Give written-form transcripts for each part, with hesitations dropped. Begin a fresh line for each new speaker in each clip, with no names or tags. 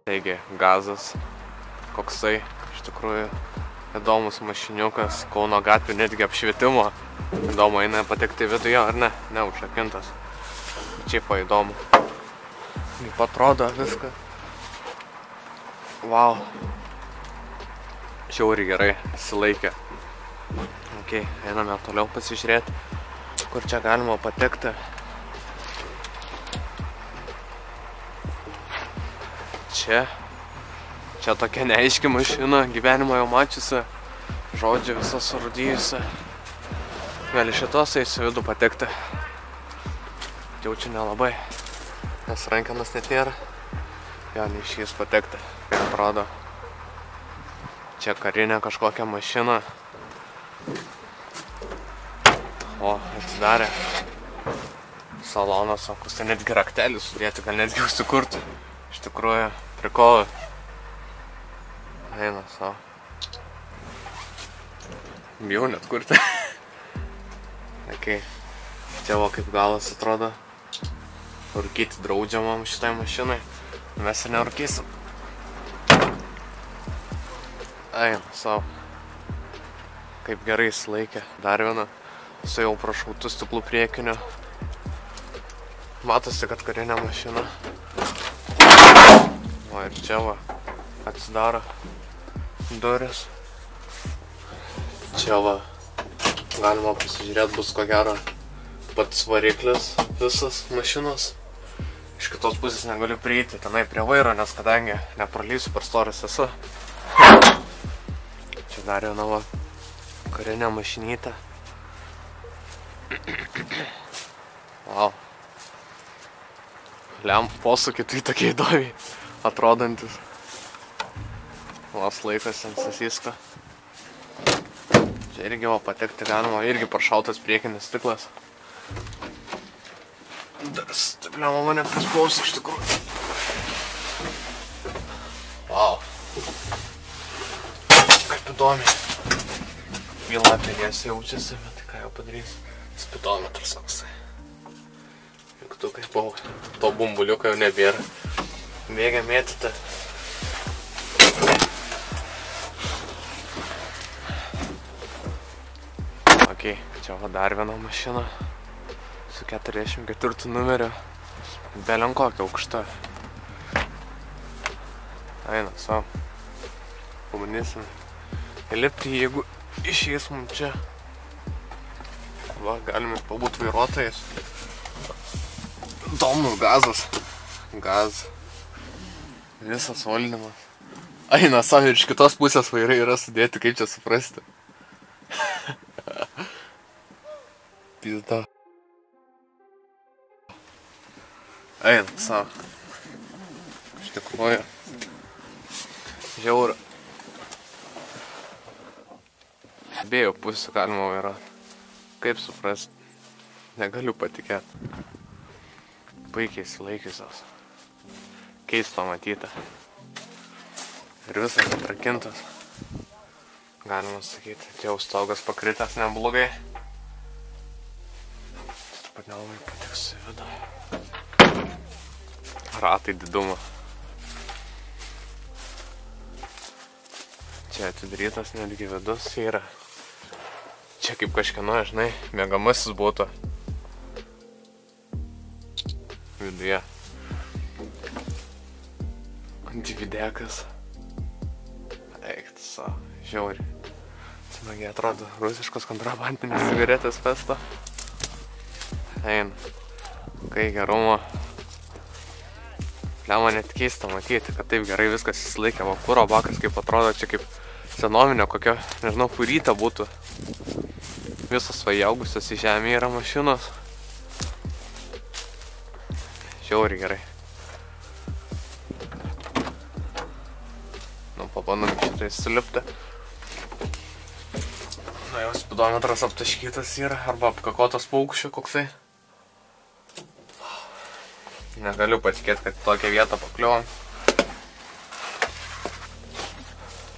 Taigi, gazas, koksai, iš tikrųjų, įdomus mašiniukas, Kauno gatvių netgi apšvietimo. Įdomu, eina patekti viduje ar ne, neužrakintas. Čia įdomu. Kaip atrodo viską. Vau. Žiauriai gerai, įsilaikė. Ok, einame toliau pasižiūrėti, kur čia galima patekti. Čia tokia neaiški mašina, gyvenimo jau mačiusi, žodžiu visą surūdyjusi. Gali šitos eisiu vidų patekti. Jaučiu nelabai, nes rankenas net nėra. Jo, neišės patekti, kaip atrodo. Čia karinė kažkokia mašina. O, atsidarė. Salonas, o kus ten netgi raktelį sudėti, gal netgi užsikurti. Iš tikrųjų, prikolai. Eina savo. Bijau net kurti. Ok. Čia va kaip galas atrodo. Rūkyti draudžiamam šitai mašinai. Mes ir nerūkysim. Eina savo. Kaip gerai įsilaikė. Dar viena. Su jau prašautų stiklų priekiniu. Matosi, kad karinė mašina. O ir čia va. Atsidaro duris. Čia va. Galima pasižiūrėti, bus ko gero pats variklis visas mašinos. Iš kitos pusės negaliu prieiti tenai prie vairo, nes kadangi nepralysiu per storas esu. Čia dar viena va karinė mašinytė. Wow. Posūkiai tai tokie įdomiai atrodantis. Vas laikas ant sasisko. Čia irgi va patekti galima, irgi paršautas priekinis stiklas. Dar stiklema mane prispaus iš tikrųjų. Wow. Kaip įdomiai. Pilna pėdės jaučiasi, bet tai ką jau padarys. Spidometras koksai. Mygtukai buvo. To bumbuliuko jau nebėra. Mėgia mėtyti. Ok, čia va dar viena mašina. Su 44 numeriu. Belenkokia aukšta. Eina savo. Pabandysim įlipti, jeigu išeis mums čia. Va, galime pabūti vairuotojais. Įdomus gazas. Gaz. Visas valdymas. Eina savo ir iš kitos pusės vairai yra sudėti, kaip čia suprasti. Pizda. Eina savo. Iš tikrųjų. Žiaura. Abiejų pusių galima vairuoti. Kaip suprasti? Negaliu patikėti. Puikiai įsilaikiusios. Keisto matyti. Ir visas atrakintas. Galima sakyti, čia jau stogas pakritęs neblogai. Taip pat nelabai patiks į vidų. Ratai didumo. Čia atidarytas netgi vidus yra. Čia kaip kažkieno, žinai, mėgamasis būtų. Viduje. Dividekas. Eikti savo, žiauri. Smagiai atrodo rusiškos kontrabandinės cigaretės festo. Eina. Kai gerumo. Lemą net keista matyti, kad taip gerai viskas įsilaikė. Va, kuro bakas kaip atrodo, čia kaip senovinio kokio, nežinau, furyta būtų. Visos vajaugusios į žemę yra mašinos. Žiauriai gerai. Nu, pabandom šitą įsilipti. Na, jau spidometras aptaškytas yra, arba apkakotas paukščio koksai. Negaliu patikėti, kad tokią vietą pakliuvom.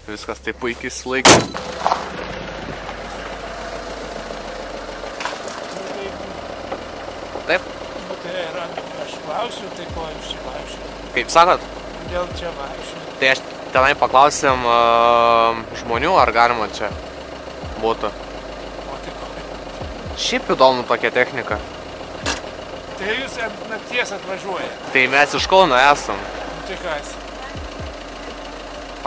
Viskas taip puikiai įsilaikė. Taip?
Tai yra, aš klausiu, tai ko jūs klausiu?
Kaip sakot?
Kodėl čia vaikščiu?
Tai aš tenai paklausėm žmonių, ar galima čia būtų.
O tai kokia?
Šiaip įdomu tokia technika.
Tai jūs ant nakties atvažiuoja.
Tai mes iš Kauno esam.
Nu tai kas?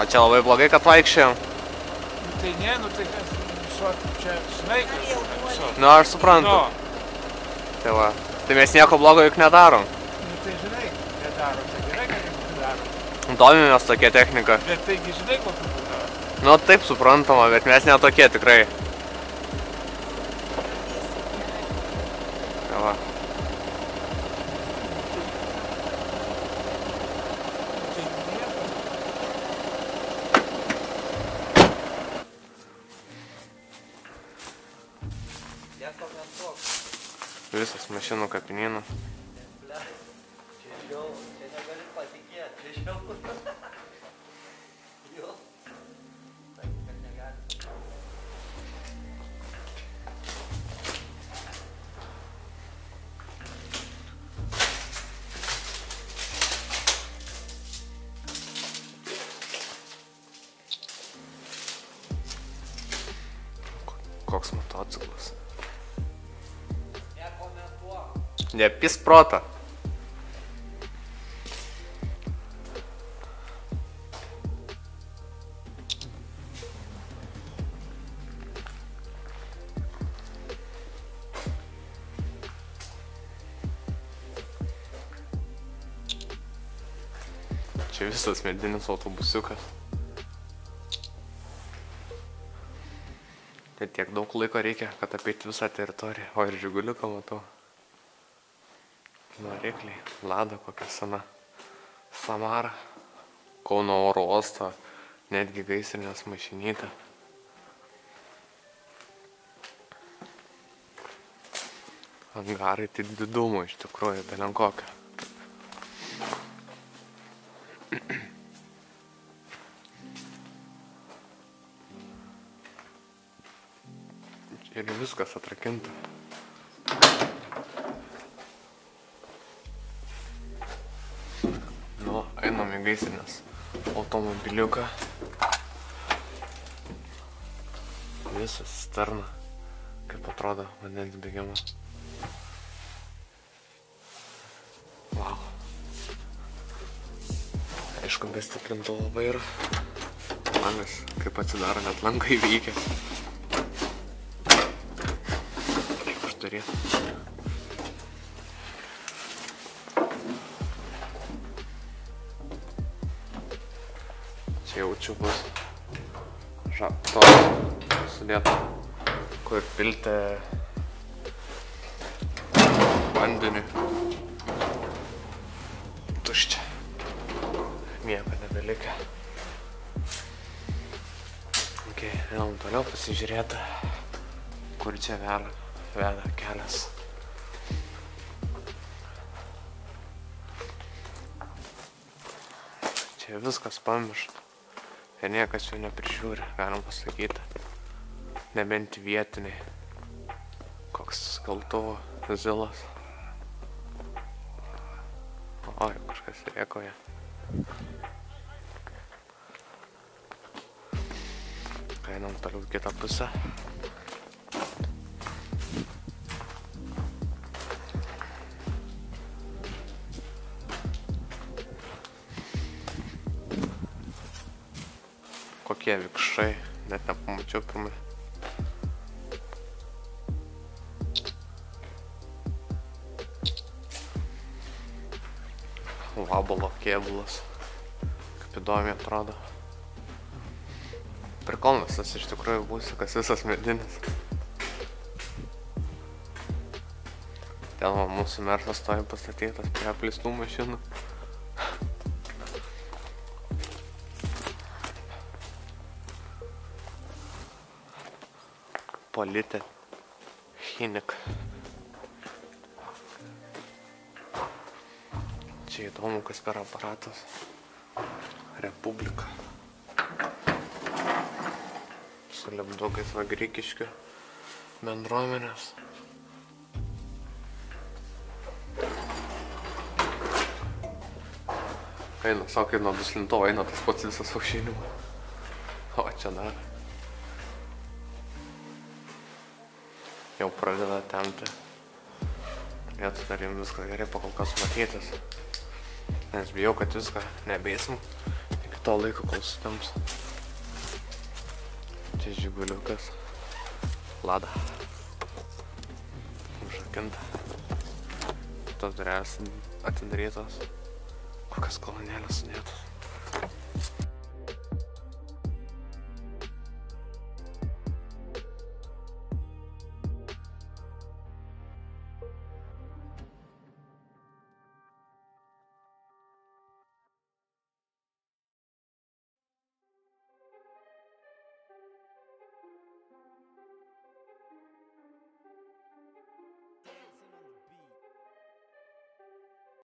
O čia labai blogai, kad vaikščiojam.
Nu tai ne, nu tai kas? Visot, čia žinai, kad visot.
Nu, aš suprantu. Tai va. Tai mes nieko blogo juk nedarom.
Nu tai žinai, nedaro. Tai gerai, kad jums nedaro.
Domimės tokia technika.
Bet taigi žinai, kokiu būdavo.
Nu, taip suprantama, bet mes netokie tikrai. Tai va.
Tai nieko.
Visas mašinų kapinynas.
Čia negali patikėti, čia jau. Jo. Tai, kad negali.
Koks motociklas.
Nekomentuok.
Nepis protą. Čia visas medinis autobusiukas. Tai tiek daug laiko reikia, kad apeiti visą teritoriją. O ir žiguliuką matau. Varikliai, Lada kokia sena. Samara. Kauno oro uosto, netgi gaisrinės mašinytė. Angarai tai didumo iš tikrųjų, belenkokia. Ir viskas atrakinta. Nu, einam į gaisrinės automobiliuką. Visas cisterna, kaip atrodo vandens bėgimas. Vau. Aišku, be stiprintuvo vairo. Langas, kaip atsidaro, net langai veikia. Čia jaučiu bus to sudėta, kur pilti vandenį. Tuščia. Nieko nebelikę. Ok, einam toliau pasižiūrėti, kur čia veda kelias. Čia viskas pamiršta. Ir niekas jų neprižiūri, galim pasakyti. Nebent vietiniai. Koks skaltuvo zilas. Oi, kažkas rėkoja. Einam toliau kitą pusę. Kokie vikšrai, net nepamačiau pirmai. Vabalo kėbulas, kaip įdomiai atrodo. Prikolnas tas iš tikrųjų būsikas visas medinis. Ten mūsų mersas stovi pastatytas prie apleistų mašinų. Politė Chinik. Čia įdomu, kas per aparatas. Republika. Su lipdukais va Grikiškių bendruomenės. Eina, sako, kaip nuo duslintovo eina tas pats visas aušinimo. O čia dar. Jau pradeda temti. Turėtų dar jums viską gerai pakolkas matytis. Nes bijau, kad viską nebeisim iki to laiko, kol sutems. Čia žiguliukas. Lada. Užrakinta. Tos durelės atidarytos. Kokias kolonėlės sudėtos.